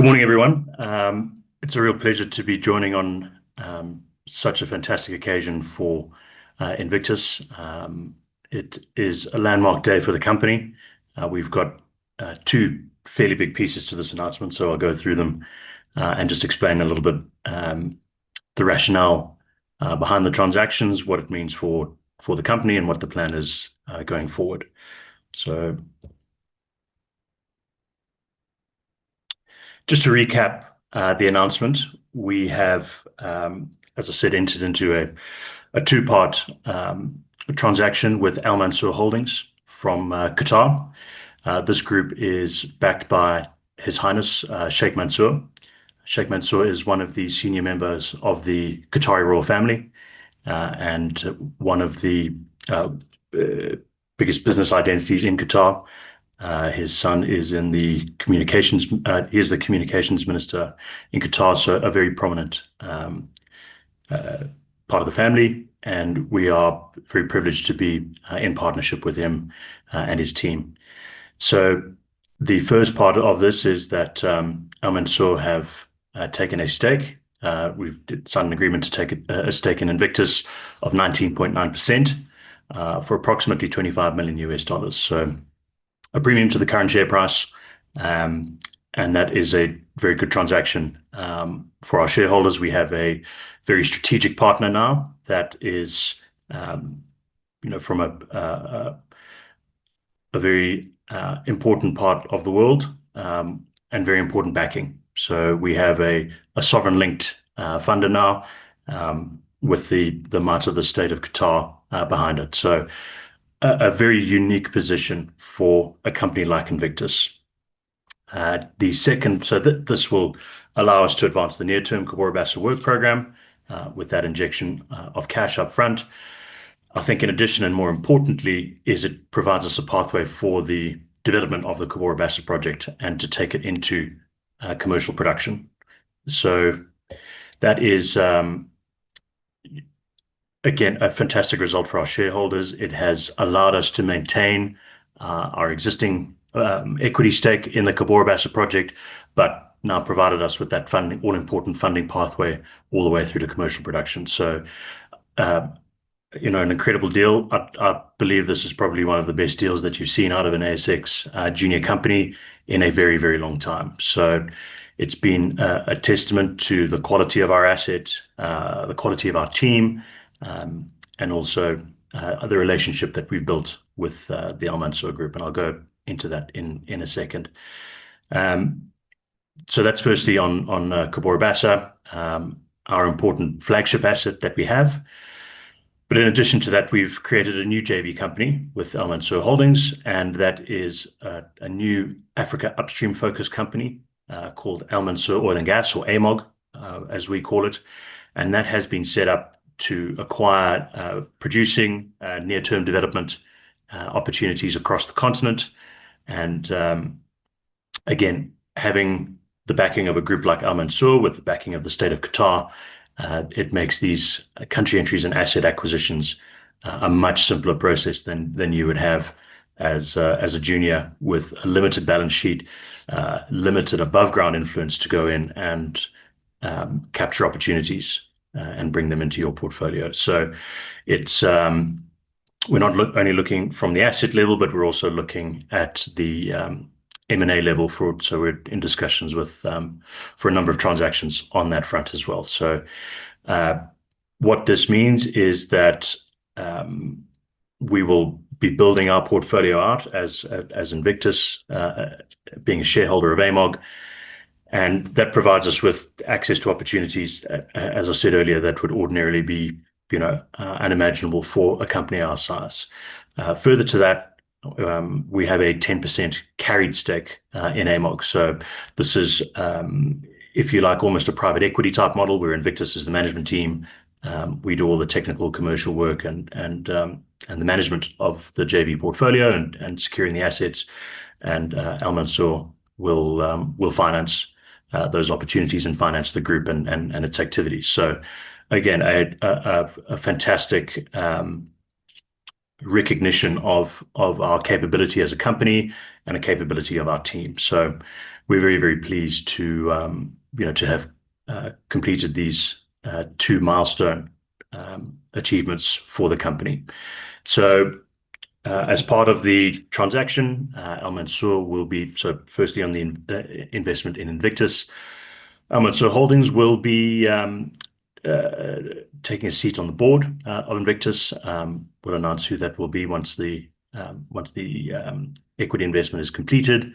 Good morning, everyone. It's a real pleasure to be joining on such a fantastic occasion for Invictus. It is a landmark day for the company. We've got two fairly big pieces to this announcement, so I'll go through them and just explain a little bit the rationale behind the transactions, what it means for the company, and what the plan is going forward. So, just to recap the announcement, we have, as I said, entered into a two-part transaction with AI Mansour Holdings from Qatar. This group is backed by His Highness Sheikh Mansour. Sheikh Mansour is one of the senior members of the Qatari royal family and one of the biggest business identities in Qatar. His son is in the communications. He is the communications minister in Qatar, so a very prominent part of the family, and we are very privileged to be in partnership with him and his team. So the first part of this is that Al Mansour have taken a stake. We've signed an agreement to take a stake in Invictus of 19.9% for approximately $25 million. So a premium to the current share price, and that is a very good transaction for our shareholders. We have a very strategic partner now that is, from a very important part of the world and very important backing. So we have a sovereign-linked funder now with the might of the state of Qatar behind it. So a very unique position for a company like Invictus. This will allow us to advance the near-term Cabora Bassa work program with that injection of cash up front. I think in addition, and more importantly, is it provides us a pathway for the development of the Cabora Bassa project and to take it into commercial production. So that is again, a fantastic result for our shareholders. It has allowed us to maintain our existing equity stake in the Cabora Bassa project, but now provided us with that funding, all-important funding pathway all the way through to commercial production. So, an incredible deal. I believe this is probably one of the best deals that you've seen out of an ASX junior company in a very, very long time. So it's been a testament to the quality of our asset, the quality of our team, and also the relationship that we've built with the Al Mansour Group, and I'll go into that in a second. So that's firstly on Cabora Bassa, our important flagship asset that we have. But in addition to that, we've created a new JV company with AI Mansour Holdings, and that is a new Africa upstream focused company called Al Mansour Oil and Gas, or AMOG, as we call it, and that has been set up to acquire producing near-term development opportunities across the continent. And again, having the backing of a group like Al Mansour with the backing of the state of Qatar, it makes these country entries and asset acquisitions a much simpler process than you would have as a junior with a limited balance sheet, limited above ground influence to go in and capture opportunities and bring them into your portfolio. So it's we're not only looking from the asset level, but we're also looking at the M&A level so we're in discussions with for a number of transactions on that front as well. So what this means is that we will be building our portfolio out as Invictus, being a shareholder of AMOG, and that provides us with access to opportunities, as I said earlier, that would ordinarily be, unimaginable for a company our size. Further to that, we have a 10% carried stake in AMOG. So this is, if you like, almost a private equity type model, where Invictus is the management team. We do all the technical commercial work and the management of the JV portfolio and securing the assets, and Al Mansour will finance those opportunities and finance the group and its activities. So again, a fantastic recognition of our capability as a company and a capability of our team. So we're very, very pleased to to have completed these two milestone achievements for the company. So as part of the transaction, Al Mansour will be, so firstly on the investment in Invictus, Al Mansour Holdings will be taking a seat on the board of Invictus. We'll announce who that will be once the equity investment is completed.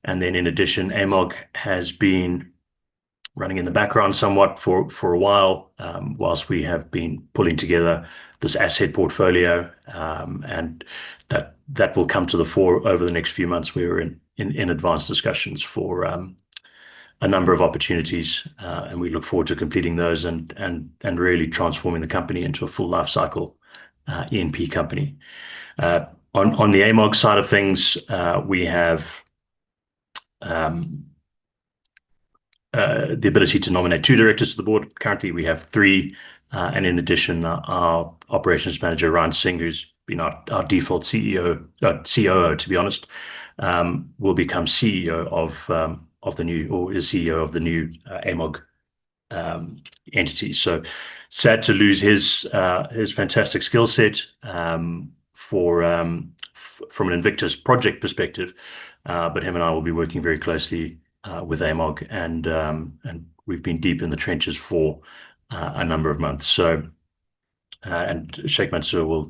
And then in addition, AMOG has been running in the background somewhat for a while, whilst we have been pulling together this asset portfolio, and that will come to the fore over the next few months. We're in advanced discussions for a number of opportunities, and we look forward to completing those and really transforming the company into a full life cycle E&P company. On the AMOG side of things, we have the ability to nominate 2 directors to the board. Currently, we have 3, and in addition, our operations manager, Ryan Singh, who's been our default COO, to be honest, will become CEO of the new, or is CEO of the new AMOG entity. So sad to lose his fantastic skill set from an Invictus project perspective, but him and I will be working very closely with AMOG, and we've been deep in the trenches for a number of months. So, and Sheikh Mansour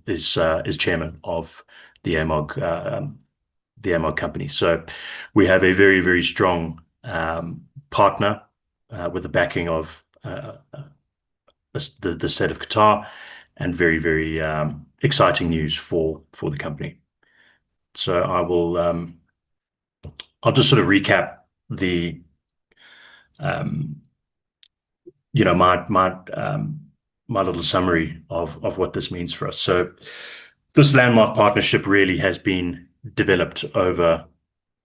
is chairman of the AMOG company. So we have a very, very strong partner with the backing of the state of Qatar, and very, very exciting news for the company. So I'll just sort of recap the my little summary of what this means for us. So this landmark partnership really has been developed over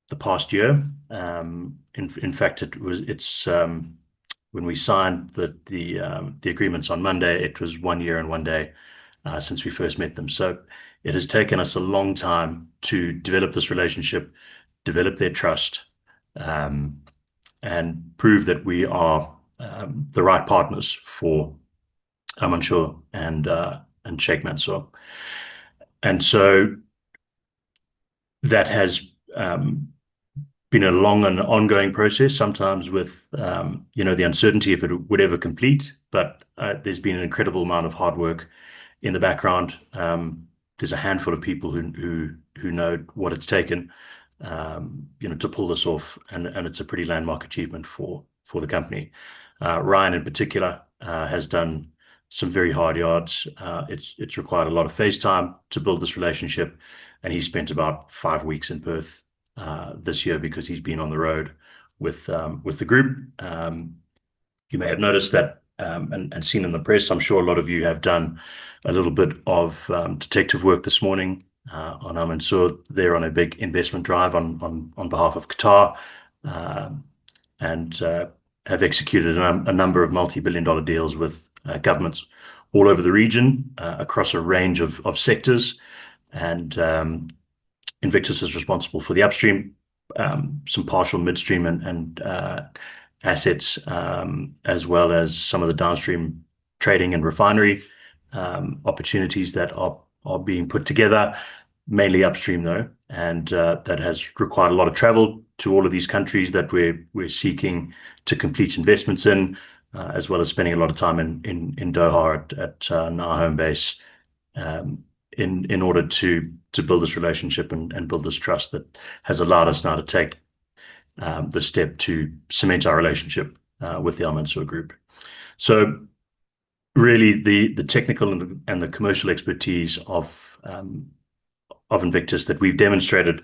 the past year. In fact, it's when we signed the agreements on Monday, it was 1 year and 1 day since we first met them. So it has taken us a long time to develop this relationship, develop their trust, and prove that we are the right partners for Al Mansour and Sheikh Mansour. And so that has been a long and ongoing process, sometimes with the uncertainty if it would ever complete, but there's been an incredible amount of hard work in the background. There's a handful of people who know what it's taken to pull this off, and it's a pretty landmark achievement for the company. Ryan in particular has done some very hard yards. It's required a lot of face time to build this relationship, and he spent about 5 weeks in Perth this year because he's been on the road with the group. You may have noticed that and seen in the press. I'm sure a lot of you have done a little bit of detective work this morning on Al Mansour. They're on a big investment drive on behalf of Qatar, and have executed a number of multi-billion-dollar deals with governments all over the region across a range of sectors. And Invictus is responsible for the upstream, some partial midstream and assets, as well as some of the downstream trading and refinery opportunities that are being put together, mainly upstream though, and that has required a lot of travel to all of these countries that we're seeking to complete investments in, as well as spending a lot of time in Doha at our home base, in order to build this relationship and build this trust that has allowed us now to take the step to cement our relationship with the Al Mansour Group. So really the technical and the commercial expertise of Invictus that we've demonstrated,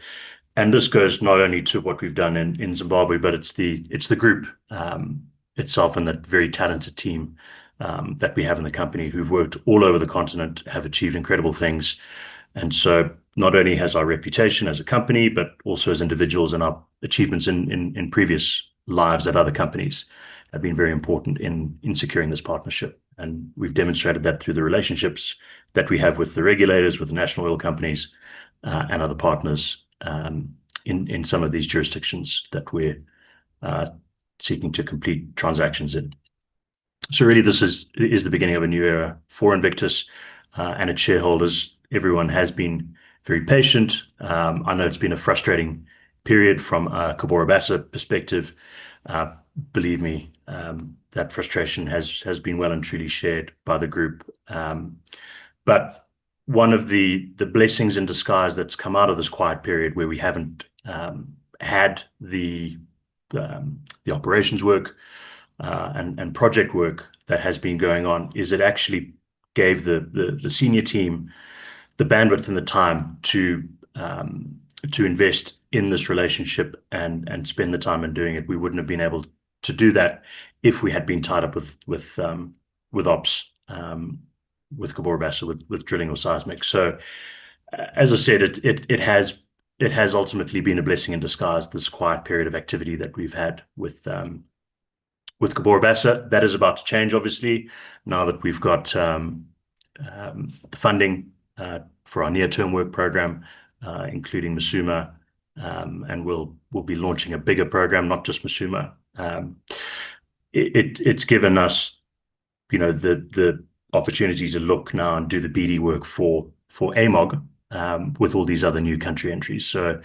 and this goes not only to what we've done in Zimbabwe, but it's the group itself and that very talented team that we have in the company who've worked all over the continent, have achieved incredible things. And so not only has our reputation as a company, but also as individuals, and our achievements in previous lives at other companies have been very important in securing this partnership. And we've demonstrated that through the relationships that we have with the regulators, with the national oil companies, and other partners in some of these jurisdictions that we're seeking to complete transactions in. So really, this is the beginning of a new era for Invictus and its shareholders. Everyone has been very patient. I know it's been a frustrating period from a Cabora Bassa perspective. Believe me, that frustration has been well and truly shared by the group. But one of the blessings in disguise that's come out of this quiet period, where we haven't had the operations work and project work that has been going on, is it actually gave the senior team the bandwidth and the time to invest in this relationship and spend the time in doing it. We wouldn't have been able to do that if we had been tied up with ops, with Cabora Bassa, with drilling or seismic. So, as I said, it has ultimately been a blessing in disguise, this quiet period of activity that we've had with Cabora Bassa. That is about to change, obviously, now that we've got the funding for our near-term work program, including Musuma, and we'll be launching a bigger program, not just Musuma. It's given us, the opportunity to look now and do the BD work for AMOG, with all these other new country entries. So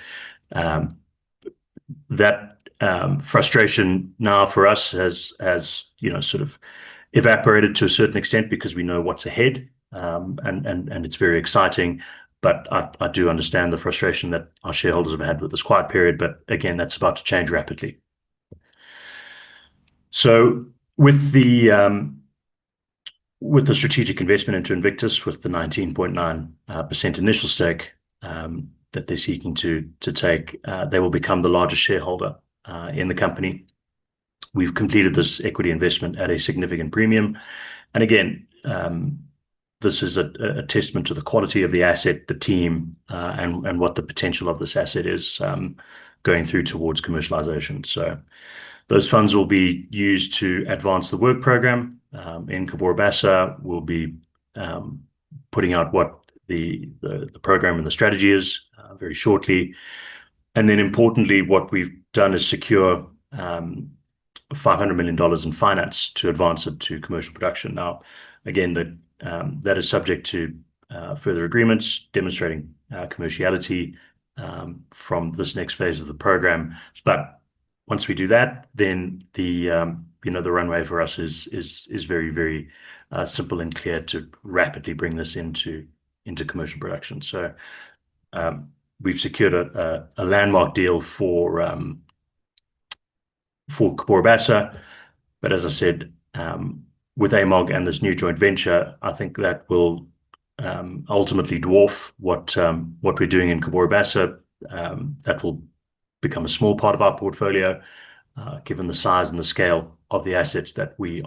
that frustration now for us has sort of evaporated to a certain extent, because we know what's ahead, and it's very exciting. But I do understand the frustration that our shareholders have had with this quiet period. But again, that's about to change rapidly. So with the strategic investment into Invictus, with the 19.9% initial stake that they're seeking to take, they will become the largest shareholder in the company. We've completed this equity investment at a significant premium. And again, this is a testament to the quality of the asset, the team, and what the potential of this asset is going through towards commercialization. So those funds will be used to advance the work program in Cabora Bassa. We'll be putting out what the program and the strategy is very shortly. And then importantly, what we've done is secure $500 million in finance to advance it to commercial production. Now, again, that is subject to further agreements demonstrating commerciality from this next phase of the program. But once we do that, then the runway for us is very, very simple and clear to rapidly bring this into commercial production. So we've secured a landmark deal for Cabora Bassa. But as I said, with AMOG and this new joint venture, I think that will ultimately dwarf what we're doing in Cabora Bassa. That will become a small part of our portfolio, given the size and the scale of the assets that we're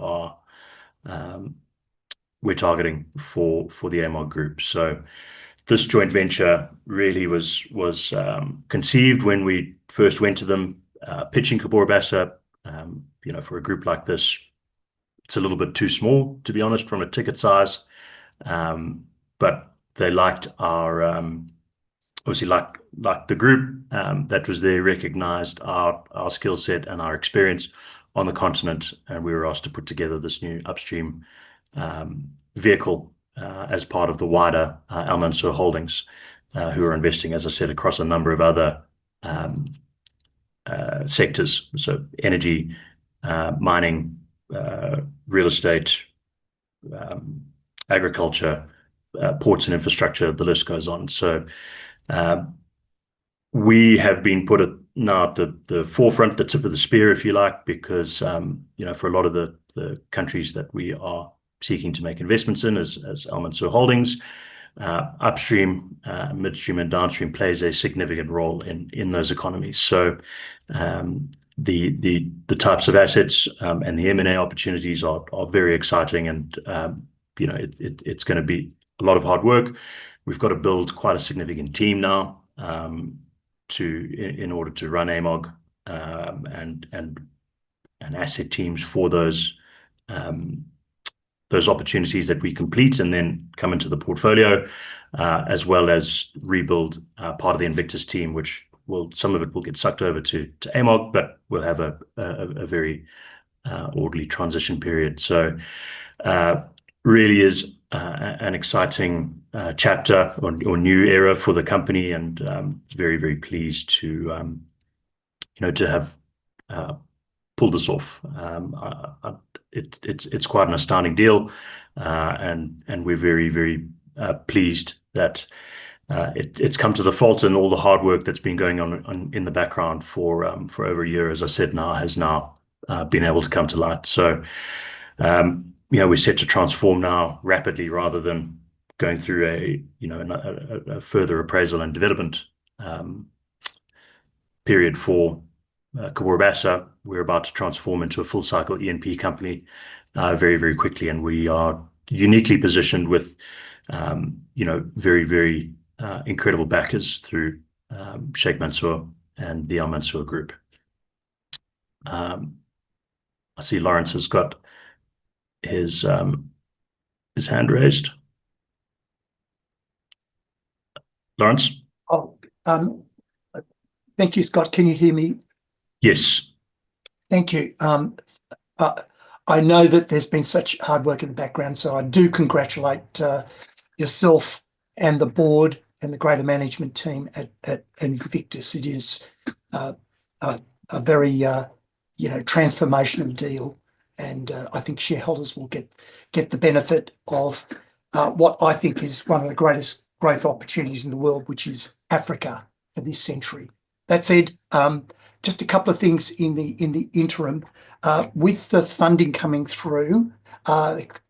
targeting for the AMOG group. So this joint venture really was conceived when we first went to them pitching Cabora Bassa. For a group like this, it's a little bit too small, to be honest, from a ticket size. But they liked our obviously like the group that was there, recognized our skill set and our experience on the continent, and we were asked to put together this new upstream vehicle as part of the wider AI Mansour Holdings, who are investing, as I said, across a number of other sectors. So energy, mining, real estate, agriculture, ports and infrastructure, the list goes on. So we have been put now at the forefront, the tip of the spear, if you like, because for a lot of the countries that we are seeking to make investments in as AI Mansour Holdings, upstream, midstream, and downstream plays a significant role in those economies. So the types of assets and the M&A opportunities are very exciting, and it's going to be a lot of hard work. We've got to build quite a significant team now in order to run AMOG and asset teams for those opportunities that we complete and then come into the portfolio, as well as rebuild part of the Invictus team, which some of it will get sucked over to AMOG, but we'll have a very orderly transition period. So really is an exciting chapter or new era for the company, and very, very pleased to to have pulled this off. It's quite an astounding deal, and we're very, very pleased that it's come to the fault, and all the hard work that's been going on in the background for over a year, as I said, has now been able to come to light. So we're set to transform now rapidly, rather than going through a further appraisal and development period for Cabora Bassa. We're about to transform into a full cycle E&P company very, very quickly, and we are uniquely positioned with very, very incredible backers through Sheikh Mansour and the Al Mansour Group. I see Lawrence has got his hand raised. Lawrence? Oh, thank you, Scott. Can you hear me? Yes. Thank you. I know that there's been such hard work in the background, so I do congratulate yourself and the board and the greater management team at Invictus. It is a very transformational deal, and I think shareholders will get the benefit of what I think is one of the greatest growth opportunities in the world, which is Africa for this century. That said, just a couple of things in the interim. With the funding coming through,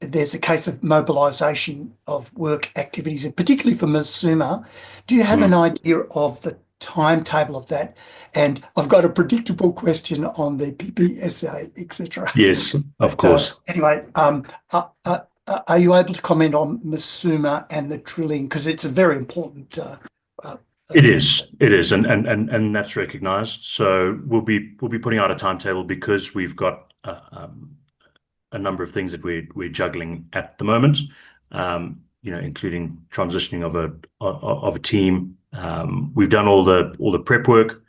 there's a case of mobilisation of work activities, and particularly for Musuma. Do you have an idea of the timetable of that? And I've got a predictable question on the PPSA, etc. Yes, of course. Anyway, are you able to comment on Musuma and the drilling? Because it's a very important. It is, and that's recognised. So we'll be putting out a timetable, because we've got a number of things that we're juggling at the moment. Including transitioning of a team. We've done all the prep work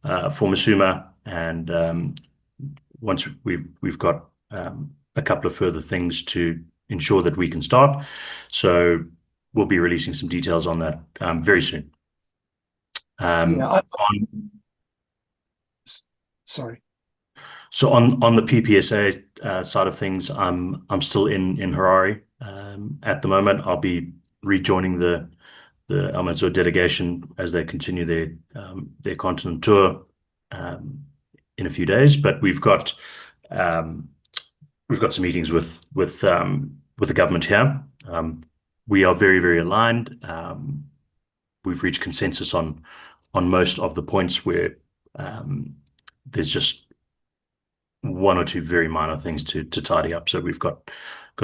for Musuma, and once we've got a couple of further things to ensure that we can start. So we'll be releasing some details on that very soon. Sorry. So on the PPSA side of things, I'm still in Harare at the moment. I'll be rejoining the Al Mansour delegation as they continue their continent tour in a few days. But we've got some meetings with the government here. We are very, very aligned. We've reached consensus on most of the points, where there's just one or two very minor things to tidy up. So we've got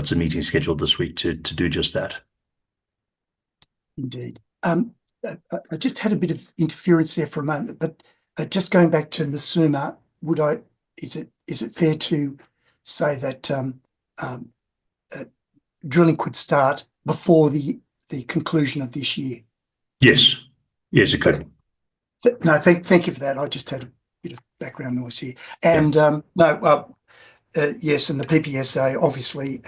some meetings scheduled this week to do just that. Indeed. I just had a bit of interference there for a moment, but just going back to Musuma, is it fair to say that drilling could start before the conclusion of this year? Yes, it could. No, thank you for that. I just had a bit of background noise here. And yes, and the PPSA obviously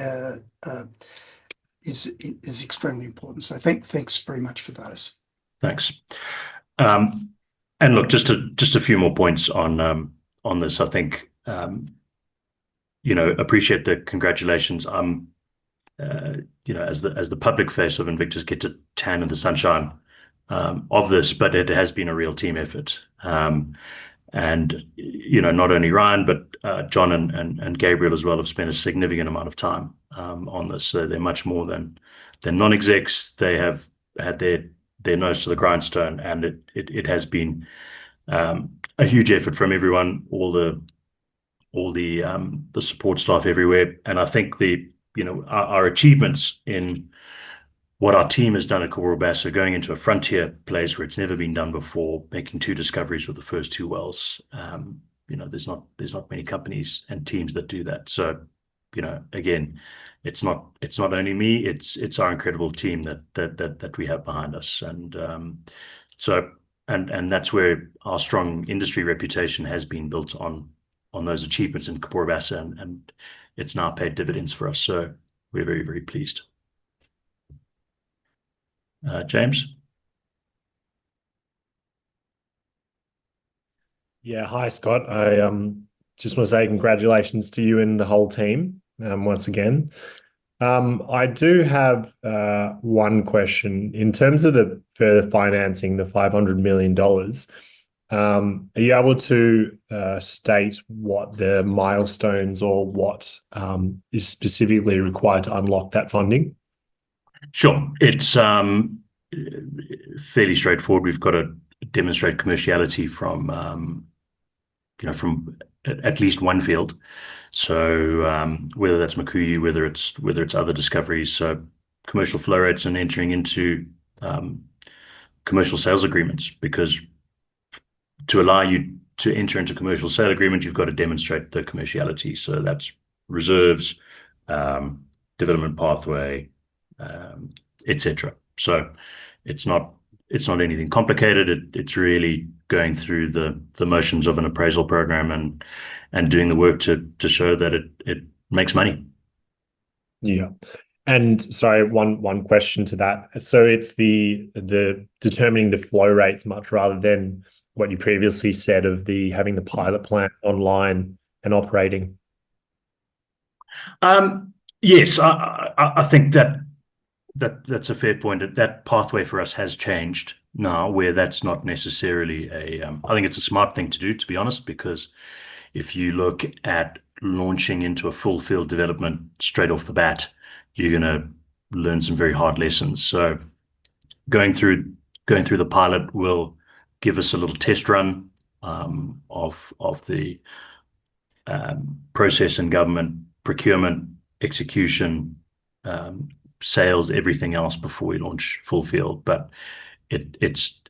is extremely important. So thanks very much for those. Thanks. And look, just a few more points on this. I think appreciate the congratulations. As the public face of Invictus, get to tan in the sunshine of this, but it has been a real team effort. And not only Ryan, but John and Gabriel as well have spent a significant amount of time on this. So they're much more than non-execs. They have had their nose to the grindstone, and it has been a huge effort from everyone, all the support staff everywhere. And I think our achievements in what our team has done at Cabora Bassa, going into a frontier place where it's never been done before, making 2 discoveries with the first 2 wells. There's not many companies and teams that do that. So, again, it's not only me, it's our incredible team that we have behind us. And so and that's where our strong industry reputation has been built on those achievements in Cabora Bassa, and it's now paid dividends for us. So we're very, very pleased. James? Yeah, hi Scott. I just want to say congratulations to you and the whole team once again. I do have one question. In terms of the further financing, the $500 million, are you able to state what the milestones or what is specifically required to unlock that funding? Sure. It's fairly straightforward. We've got to demonstrate commerciality from at least one field. So whether that's Makuyu, whether it's other discoveries, so commercial flow rates and entering into commercial sales agreements, because to allow you to enter into commercial sale agreement, you've got to demonstrate the commerciality. So that's reserves, development pathway, etc. So it's not anything complicated. It's really going through the motions of an appraisal program and doing the work to show that it makes money. Yeah. And sorry, one question to that. So it's the determining the flow rates much rather than what you previously said of having the pilot plant online and operating. Yes, I think that's a fair point. That pathway for us has changed now, where that's not necessarily I think it's a smart thing to do, to be honest, because if you look at launching into a full field development straight off the bat, you're going to learn some very hard lessons. So going through the pilot will give us a little test run of the process and government procurement, execution, sales, everything else before we launch full field. But it's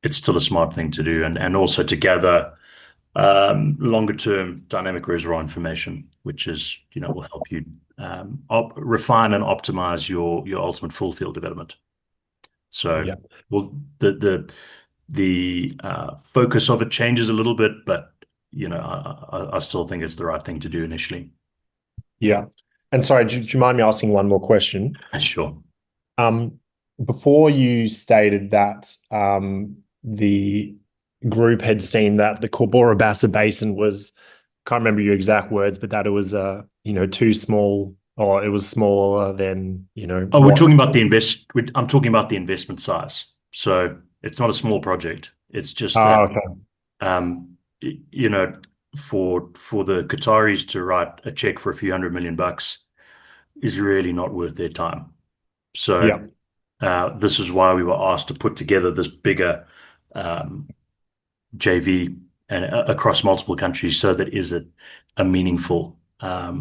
still a smart thing to do, and also to gather longer term dynamic reservoir information, which is will help you refine and optimize your ultimate full field development. So Yeah. well, the focus of it changes a little bit, but I still think it's the right thing to do initially. Yeah. And sorry, do you mind me asking one more question? Sure. Before you stated that the group had seen that the Cabora Bassa Basin was, can't remember your exact words, but that it was too small, or it was smaller than Oh, we're talking about I'm talking about the investment size. So it's not a small project. It's just that okay. For the Qataris to write a check for a few $100 million is really not worth their time. So this is why we were asked to put together this bigger JV and across multiple countries, so that is a meaningful a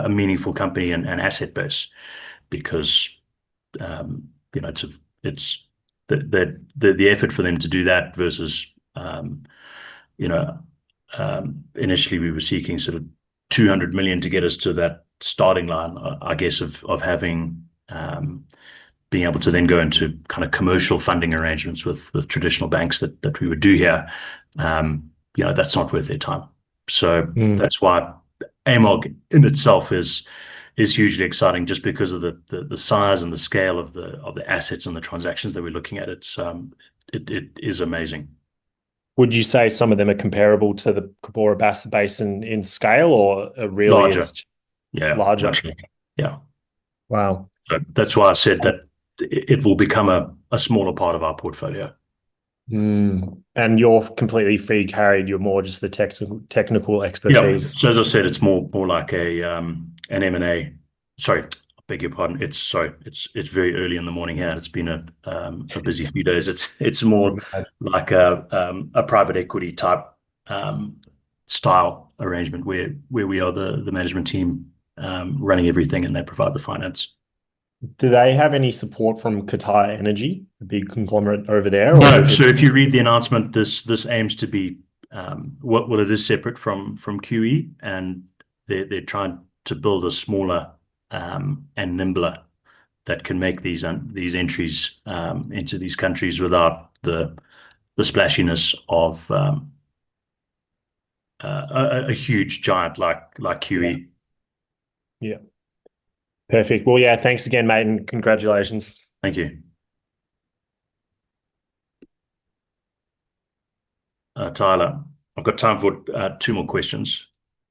meaningful company and asset base, because it's the effort for them to do that versus initially we were seeking sort of 200 million to get us to that starting line, I guess, of having being able to then go into kind of commercial funding arrangements with traditional banks that we would do here. That's not worth their time. So that's why AMOG in itself is hugely exciting, just because of the size and the scale of the assets and the transactions that we're looking at. It is amazing. Would you say some of them are comparable to the Cabora Bassa Basin in scale, or really larger? It's larger. Larger. Yeah. Wow. So that's why I said that it will become a smaller part of our portfolio. And you're completely free carried. You're more just the technical expertise. Yeah. So as I said, it's more like an M&A. Sorry, I beg your pardon. It's very early in the morning here. It's been a busy few days. It's more like a private equity type style arrangement where we are the management team running everything, and they provide the finance. Do they have any support from Qatar Energy, the big conglomerate over there? No. So if you read the announcement, this aims to be it is separate from QE, and they're trying to build a smaller and nimbler that can make these entries into these countries without the splashiness of a huge giant like QE. Yeah. Perfect. Well, yeah, thanks again, mate, and congratulations. Thank you. Tyler, I've got time for 2 more questions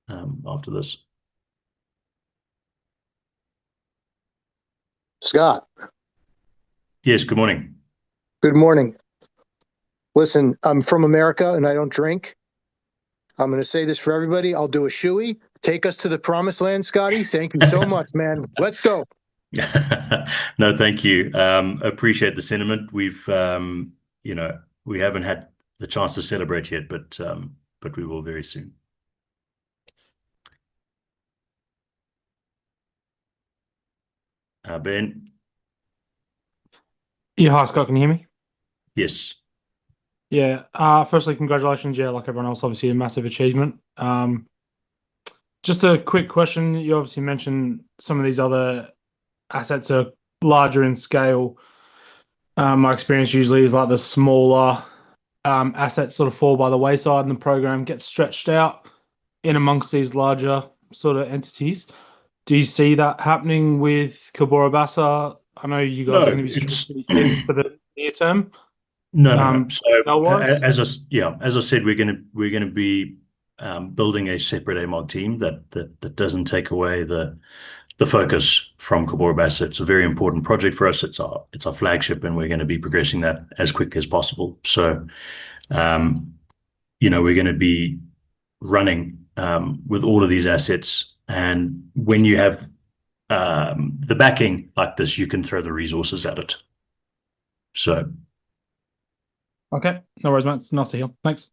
after this. Scott. Yes, good morning. Good morning. Listen, I'm from America and I don't drink. I'm going to say this for everybody. I'll do a shoey. Take us to the promised land, Scotty. Thank you so much, man. Let's go. No, thank you. Appreciate the sentiment. We've, we haven't had the chance to celebrate yet, but we will very soon. Ben? Yeah, hi Scott, can you hear me? Yes. Yeah, firstly, congratulations. Yeah, like everyone else, obviously a massive achievement. Just a quick question. You obviously mentioned some of these other assets are larger in scale. My experience usually is like the smaller assets sort of fall by the wayside and the program gets stretched out in amongst these larger sort of entities. Do you see that happening with Cabora Bassa? I know you guys are going to be strictly fixed for the near term. No. So scale-wise? as I said, we're going to be building a separate AMOG team that doesn't take away the focus from Cabora Bassa. It's a very important project for us. It's our flagship, and we're going to be progressing that as quick as possible. So, we're going to be running with all of these assets, and when you have the backing like this, you can throw the resources at it. So. Okay, no worries, mate. It's nice to hear. Thanks.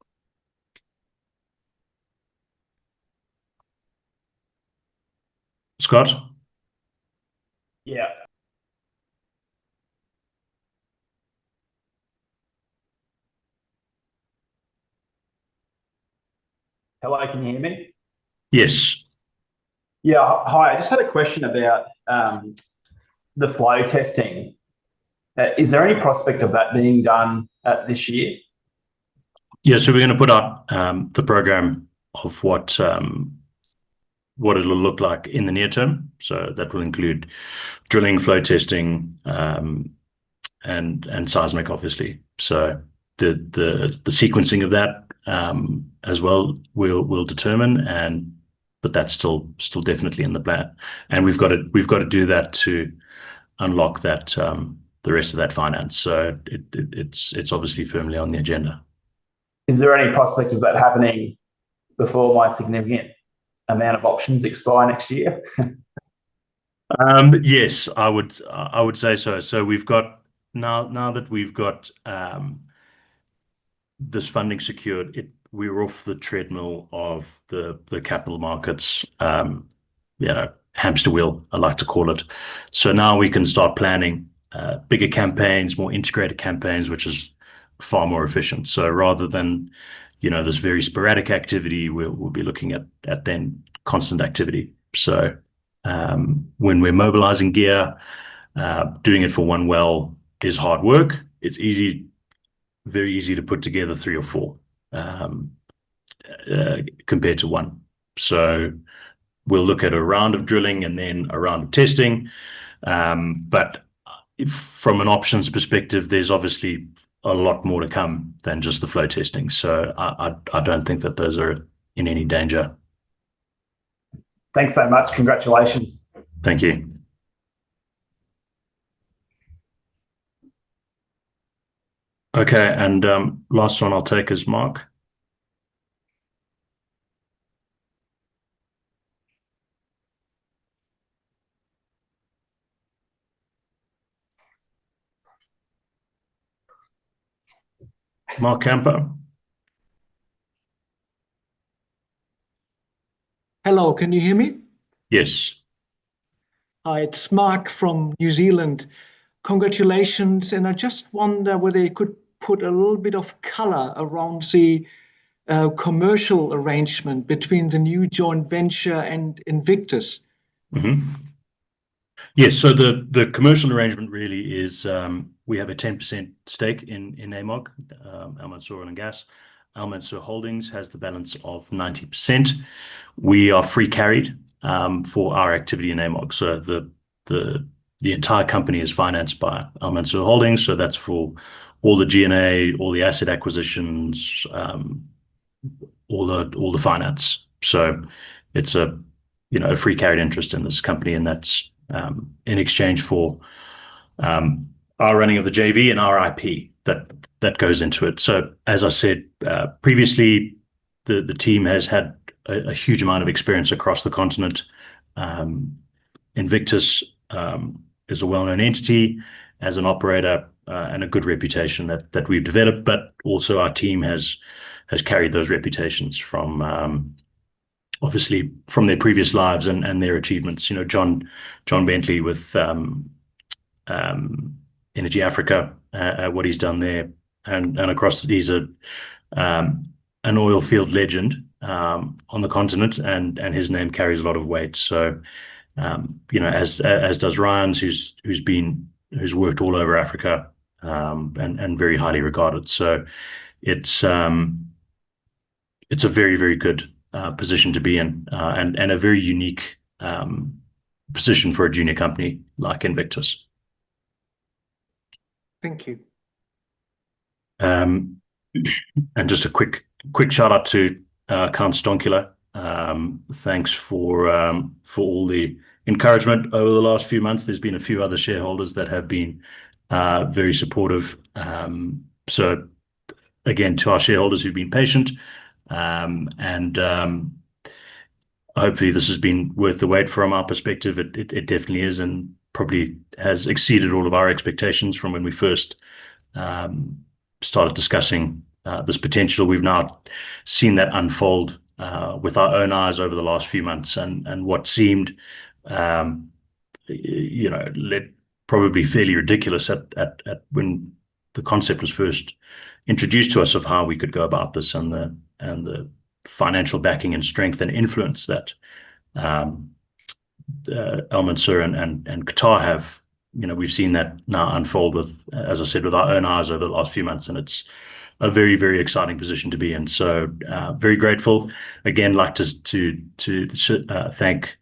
Scott? Yeah. Hello, can you hear me? Yes. Yeah, hi. I just had a question about the flow testing. Is there any prospect of that being done this year? Yeah, so we're going to put out the program of what it'll look like in the near term. So that will include drilling, flow testing, and seismic, obviously. So the sequencing of that as well will determine, but that's still definitely in the plan. And we've got to do that to unlock that the rest of that finance. So it's obviously firmly on the agenda. Is there any prospect of that happening before my significant amount of options expire next year? Yes, I would say so. So we've got now that we've got this funding secured, we're off the treadmill of the capital markets, hamster wheel, I like to call it. So now we can start planning bigger campaigns, more integrated campaigns, which is far more efficient. So rather than this very sporadic activity, we'll be looking at then constant activity. So when we're mobilizing gear, doing it for one well is hard work. It's very easy to put together 3 or 4 compared to one. So we'll look at a round of drilling and then a round of testing. But from an options perspective, there's obviously a lot more to come than just the flow testing. So I don't think that those are in any danger. Thanks so much. Congratulations. Thank you. Okay, and last one I'll take is Mark. Mark Camper. Hello, can you hear me? Yes. Hi, it's Mark from New Zealand. Congratulations, and I just wonder whether you could put a little bit of color around the commercial arrangement between the new joint venture and Invictus. Mm-hmm. Yes, so the commercial arrangement really is we have a 10% stake in AMOG, Al Mansour Oil and Gas. Al Mansour Holdings has the balance of 90%. We are free carried for our activity in AMOG. So the entire company is financed by Al Mansour Holdings. So that's for all the G&A, all the asset acquisitions, all the finance. So it's a free carried interest in this company, and that's in exchange for our running of the JV and our IP that goes into it. So as I said previously, the team has had a huge amount of experience across the continent. Invictus is a well-known entity as an operator and a good reputation that we've developed, but also our team has carried those reputations from obviously from their previous lives and their achievements. John Bentley with Energy Africa, what he's done there, and across, he's an oil field legend on the continent, and his name carries a lot of weight. So as does Ryan's, who's worked all over Africa and very highly regarded. So it's a very, very good position to be in, and a very unique position for a junior company like Invictus. Thank you. And just a quick shout out to Count Stonkula. Thanks for all the encouragement over the last few months. There's been a few other shareholders that have been very supportive. So again, to our shareholders who've been patient, and hopefully this has been worth the wait from our perspective. It definitely is, and probably has exceeded all of our expectations from when we first started discussing this potential. We've now seen that unfold with our own eyes over the last few months, and what seemed probably fairly ridiculous at when the concept was first introduced to us of how we could go about this, and the financial backing and strength and influence that Al Mansour and Qatar have. We've seen that now unfold with, as I said, with our own eyes over the last few months, and it's a very, very exciting position to be in. So very grateful. Again, like to thank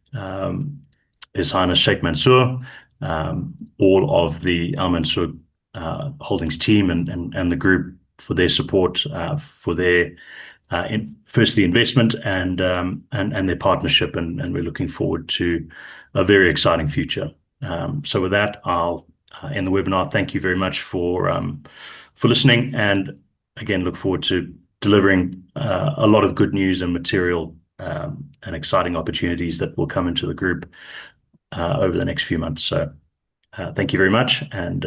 His Highness Sheikh Mansour, all of the Al Mansour Holdings team and the group for their support, for their firstly investment and their partnership, and we're looking forward to a very exciting future. So with that, I'll end the webinar. Thank you very much for listening, and again, look forward to delivering a lot of good news and material and exciting opportunities that will come into the group over the next few months. So thank you very much, and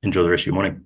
enjoy the rest of your morning.